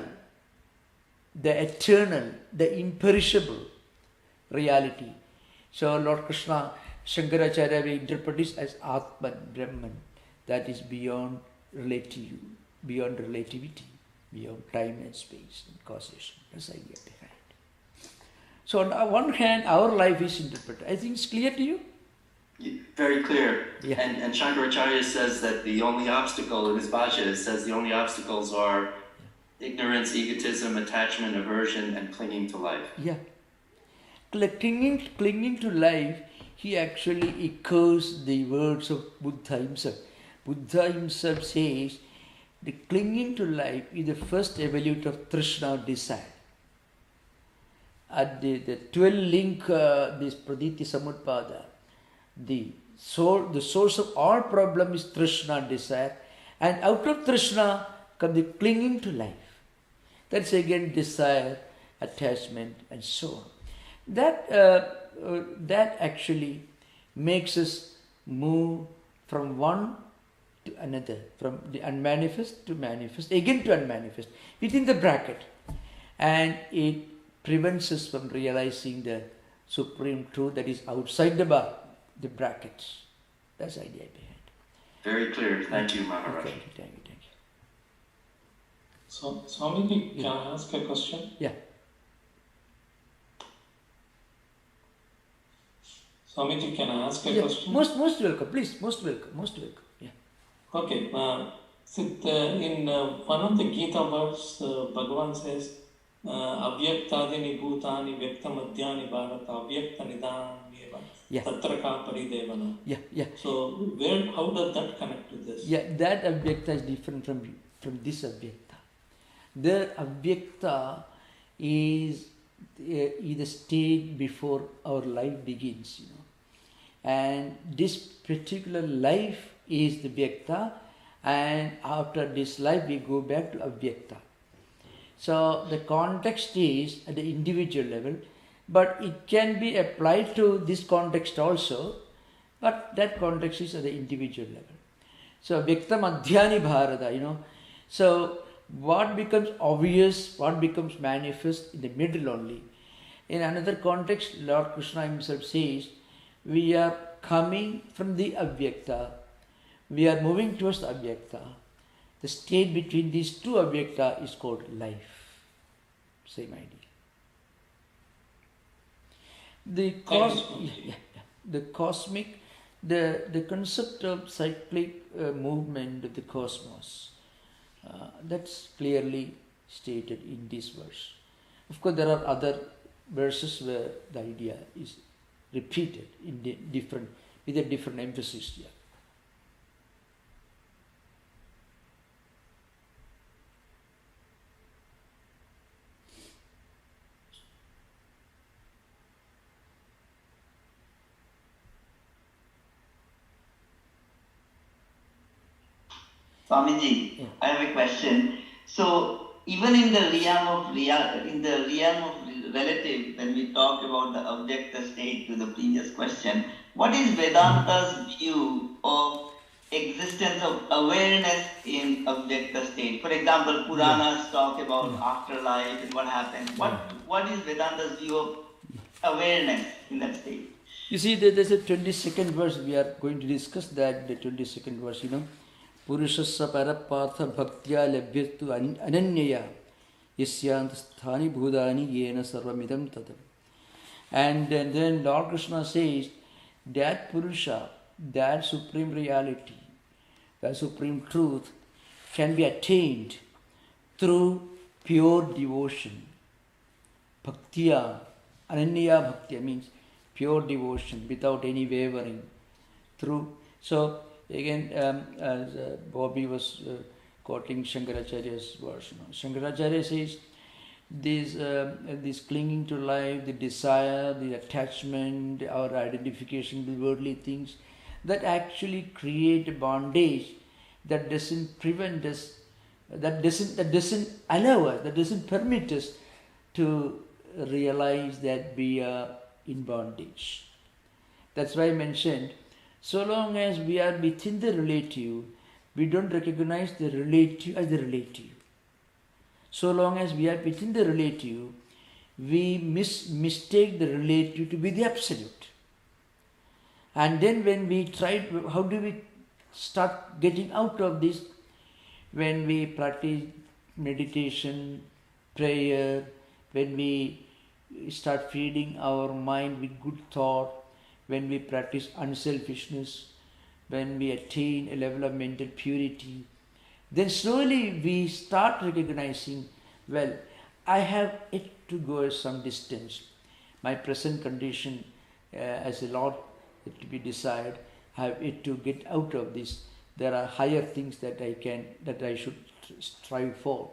Speaker 1: the imperishable reality. So Lord Krishna, Shankaracharya will interpret this as Atman, Brahman, that is beyond relativity, beyond time and space and causation. That's the idea behind. So on one hand, our life is interpreted. I think it's clear to you?
Speaker 2: Very clear.
Speaker 1: Yeah.
Speaker 2: And Shankaracharya says that the only obstacle, in his Bhashya, says the only obstacles are ignorance, egotism, attachment, aversion, and clinging to life.
Speaker 1: Yeah. Clinging to life, he actually echoes the words of Buddha himself. Buddha himself says, the clinging to life is the first evolute of Trishna, desire. At the 12 link, this Praditi Samutpada, the source of all problem is Trishna, desire, and out of Trishna comes the clinging to life. That's again desire, attachment, and so on. That actually makes us move from one to another, from the unmanifest to manifest, again to unmanifest, within the bracket. And it prevents us from realizing the supreme truth that is outside the brackets. That's the idea behind it.
Speaker 2: Very clear. Thank you, Maharaj.
Speaker 1: Okay, thank you.
Speaker 3: So, Swamiji, can I ask a question?
Speaker 1: Yeah.
Speaker 3: Swamiji, can I ask a question?
Speaker 1: Most welcome, please. Most welcome. Yeah.
Speaker 3: Okay. In one of the Gita verse, Bhagavan says, Avyaktadini bhutani vyaktamadhyani bharata avyakta nidanyeva tatra ka paridevana.
Speaker 1: Yeah.
Speaker 3: So, how does that connect to this?
Speaker 1: Yeah, that Avyakta is different from this Avyakta. The Avyakta is the stage before our life begins, and this particular life is the Vyakta, and after this life we go back to Avyakta. So the context is at the individual level, but it can be applied to this context also, but that context is at the individual level. So Vyakta Madhyani Bharata, so what becomes obvious, what becomes manifest in the middle only. In another context, Lord Krishna himself says, we are coming from the Avyakta, we are moving towards the Avyakta. The state between these two Avyakta is called life. Same idea. The cosmic, the concept of cyclic movement of the cosmos, that's clearly stated in this verse. Of course, there are other verses where the idea is repeated with a different emphasis here.
Speaker 4: Swamiji, I have a question. So, even in the realm of relative, when we talk about the Avyakta state to the previous question, what is Vedanta's view of existence of awareness in Avyakta state? For example, Puranas talk about afterlife and what happens. What is Vedanta's view of awareness in that state?
Speaker 1: You see, there's a 22nd verse. We are going to discuss that, the 22nd verse, Purushasya parapatha bhaktya labhyatu ananyaya yasyant sthani bhudani yena sarvamidam tadam. And then Lord Krishna says that Purusha, that supreme reality, that supreme truth can be attained through pure devotion. Bhaktya, ananya bhaktya means pure devotion without any wavering. So again, as Bobby was quoting Shankaracharya's verse. Shankaracharya says, this clinging to life, the desire, the attachment, our identification with worldly things, that actually create a bondage that doesn't prevent us, that doesn't allow us, that doesn't permit us to realize that we are in bondage. That's why I mentioned, so long as we are within the relative, we don't recognize the relative as the relative. So long as we are within the relative, we mistake the relative to be the absolute. And then when we try, how do we start getting out of this? When we practice meditation, prayer, when we start feeding our mind with good thought, when we practice unselfishness, when we attain a level of mental purity, then slowly we start recognizing, well, I have it to go some distance. My present condition as a lot to be desired, I have it to get out of this. There are higher things that I should strive for.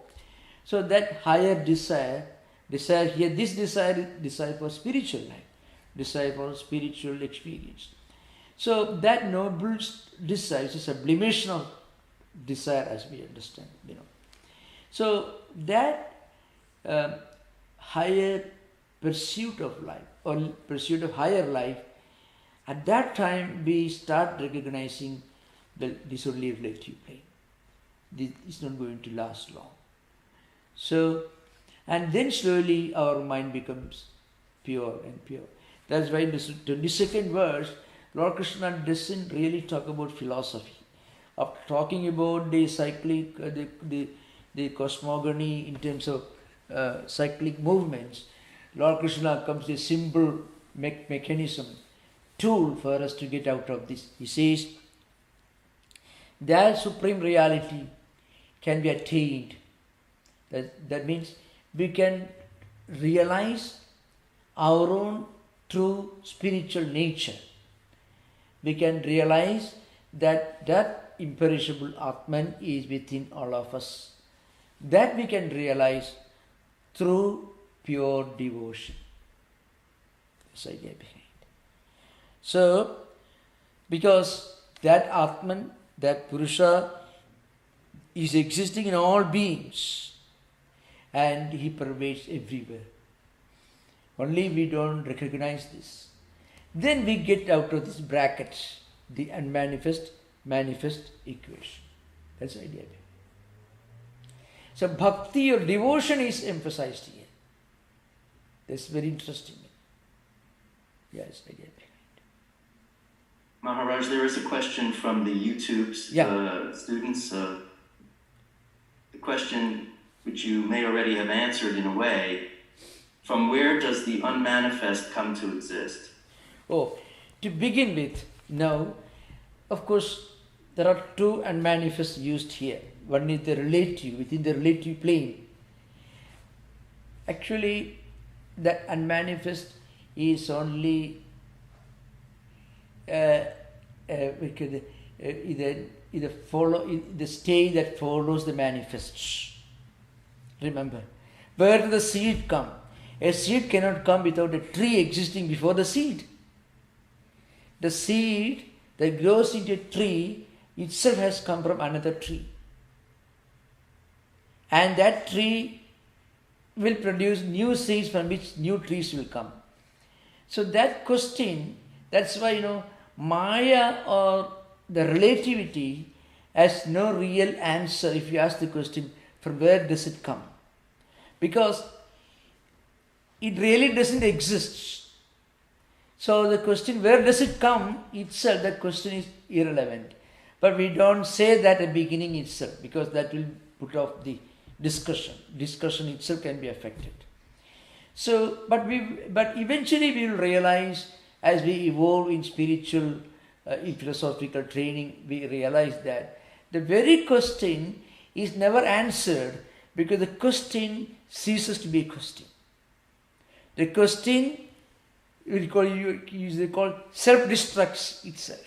Speaker 1: So that higher desire here, this desire for spiritual life, desire for spiritual experience. So that noble desire is a sublimation of desire, as we understand, So that higher pursuit of life, or pursuit of higher life, at that time we start recognizing that this only relative plane. This is not going to last long. So, and then slowly our mind becomes pure and pure. That's why in the 22nd verse, Lord Krishna doesn't really talk about philosophy. After talking about the cyclic, the cosmogony in terms of cyclic movements, Lord Krishna comes with a simple mechanism, tool for us to get out of this. He says, that supreme reality can be attained. That means we can realize our own true spiritual nature. We can realize that imperishable Atman is within all of us. That we can realize through pure devotion. That's the idea behind. So, because that Atman, that Purusha is existing in all beings and he pervades everywhere. Only we don't recognize this. Then we get out of this bracket, the unmanifest, manifest equation. That's the idea. So bhakti or devotion is emphasized here. That's very interesting. Yes, idea behind.
Speaker 2: Maharaj, there is a question from the YouTube's students. The question, which you may already have answered in a way, from where does the unmanifest come to exist?
Speaker 1: Oh, to begin with, now, of course, there are two unmanifest used here. One is the relative, within the relative plane. Actually, that unmanifest is only the stage that follows the manifests. Remember, where does the seed come? A seed cannot come without a tree existing before the seed. The seed that grows into a tree itself has come from another tree. And that tree will produce new seeds from which new trees will come. So that question, that's why, Maya or the relativity has no real answer if you ask the question, from where does it come? Because it really doesn't exist. So the question, where does it come itself, that question is irrelevant. But we don't say that at the beginning itself, because that will put off the discussion. Discussion itself can be affected. So, but eventually we will realize, as we evolve in spiritual, in philosophical training, we realize that the very question is never answered, because the question ceases to be a question. The question, they call self-destructs itself.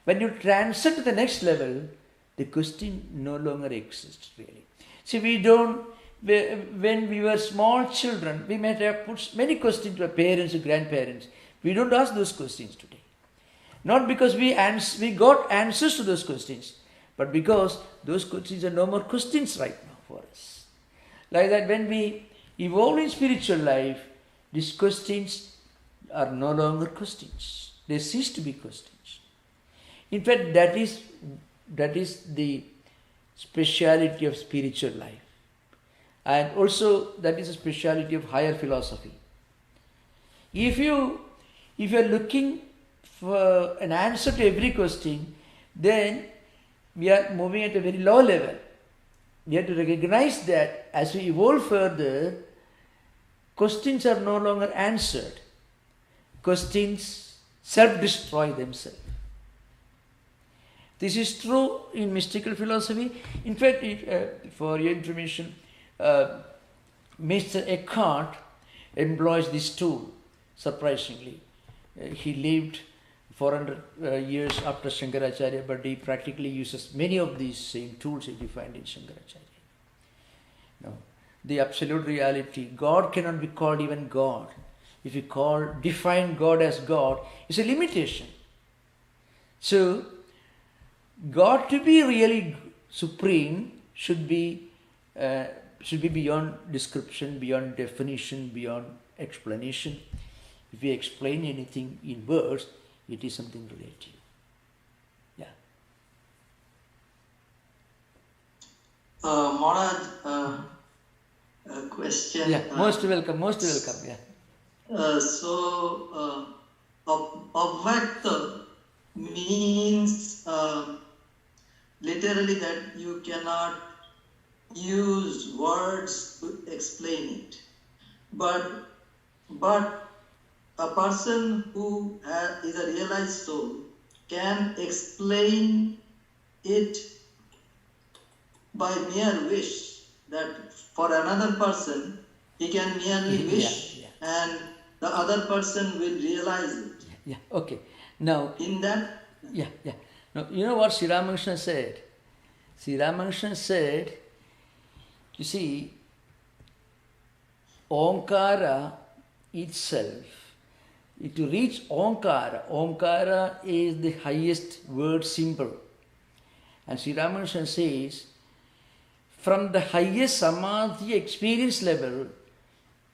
Speaker 1: When you transcend to the next level, the question no longer exists really. See, when we were small children, we might have put many questions to our parents or grandparents. We don't ask those questions today. Not because we got answers to those questions, but because those questions are no more questions right now for us. Like that, when we evolve in spiritual life, these questions are no longer questions. They cease to be questions. In fact, that is the speciality of spiritual life. And also that is a speciality of higher philosophy. If you are looking for an answer to every question, then we are moving at a very low level. We have to recognize that as we evolve further, questions are no longer answered. Questions self-destroy themselves. This is true in mystical philosophy. In fact, for your information, Mr. Eckhart employs this tool, surprisingly. He lived 400 years after Shankaracharya, but he practically uses many of these same tools that you find in Shankaracharya. No, the absolute reality, God cannot be called even God. If you define God as God, it's a limitation. So, God to be really supreme should be beyond description, beyond definition, beyond explanation. If we explain anything in words, it is something relative. Yeah.
Speaker 5: Maharaj, a question.
Speaker 1: Yeah, most welcome. Yeah.
Speaker 5: Avyakta means literally that you cannot use words to explain it. But a person who is a realized soul can explain it by mere wish, that for another person he can merely wish and the other person will realize it.
Speaker 1: Yeah, okay. Now,
Speaker 5: in that...
Speaker 1: Yeah. Now, you know what Sri Ramakrishna said? Sri Ramakrishna said, you see, Omkara itself, to reach Omkara is the highest word symbol. And Sri Ramakrishna says, from the highest Samadhi experience level,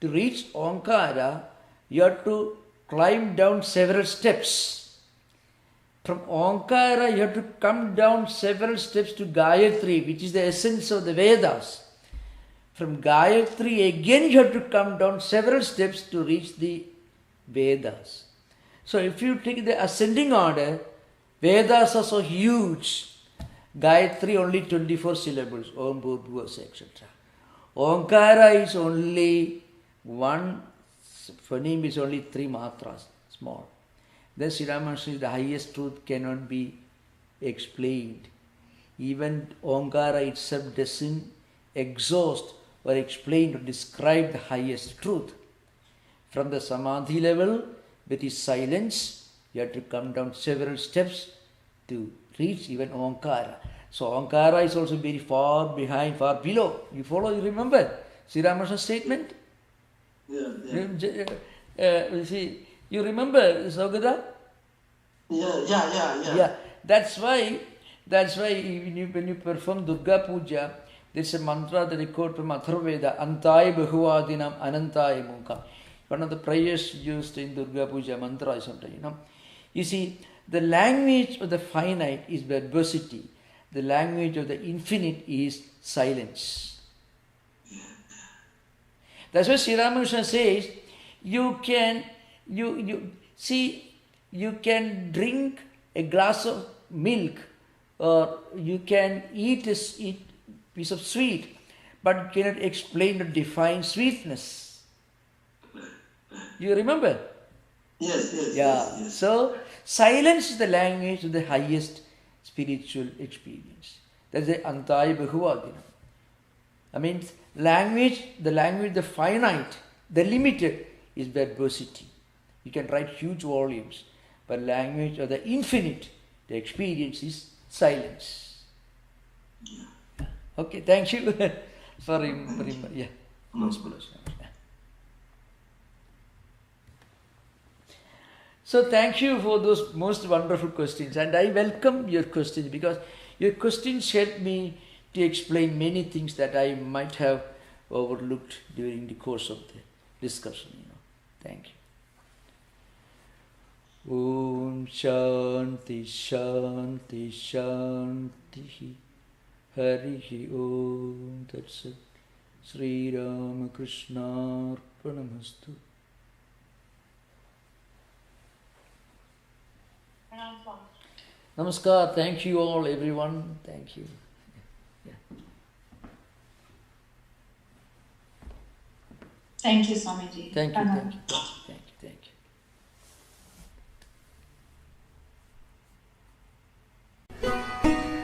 Speaker 1: to reach Omkara, you have to climb down several steps. From Omkara, you have to come down several steps to Gayatri, which is the essence of the Vedas. From Gayatri, again you have to come down several steps to reach the Vedas. So if you take the ascending order, Vedas are so huge. Gayatri only 24 syllables, Om Bhurvuvasva, etc. Omkara is only one phoneme, is only 3 matras, small. Then Sri Ramakrishna says the highest truth cannot be explained. Even Omkara itself doesn't exhaust or explain or describe the highest truth. From the Samadhi level, that is silence, you have to come down several steps to reach even Omkara. So Omkara is also very far behind, far below. You follow, you remember Sri Ramakrishna's statement?
Speaker 5: Yeah.
Speaker 1: See, you remember Saugata?
Speaker 5: Yeah.
Speaker 1: That's why when you perform Durga Puja, there's a mantra that I quote from Atharvaveda, Antai Bahuvadinam Anantai Mukha. One of the prayers used in Durga Puja mantra is something, You see, the language of the finite is verbosity. The language of the infinite is silence. That's why Sri Ramakrishna says, you can drink a glass of milk, or you can eat a piece of sweet, but you cannot explain or define sweetness. You remember?
Speaker 5: Yes.
Speaker 1: Yes. So, silence is the language of the highest spiritual experience. That's the Antai Bahuvadinam. I mean, the language, the finite, the limited is verbosity. You can write huge volumes, but language of the infinite, the experience is silence. Okay, thank you for yeah. So thank you for those most wonderful questions, and I welcome your questions because your questions help me to explain many things that I might have overlooked during the course of the discussion. Thank you. Om Shanti Shanti Shanti Harihi Om Tat Sat Sri Ramakrishna Arpanamastu. Namaskar. Thank you all, everyone. Thank you. Yeah.
Speaker 6: Thank you, Swamiji.
Speaker 1: Thank you. Thank you. Thank you. Thank you.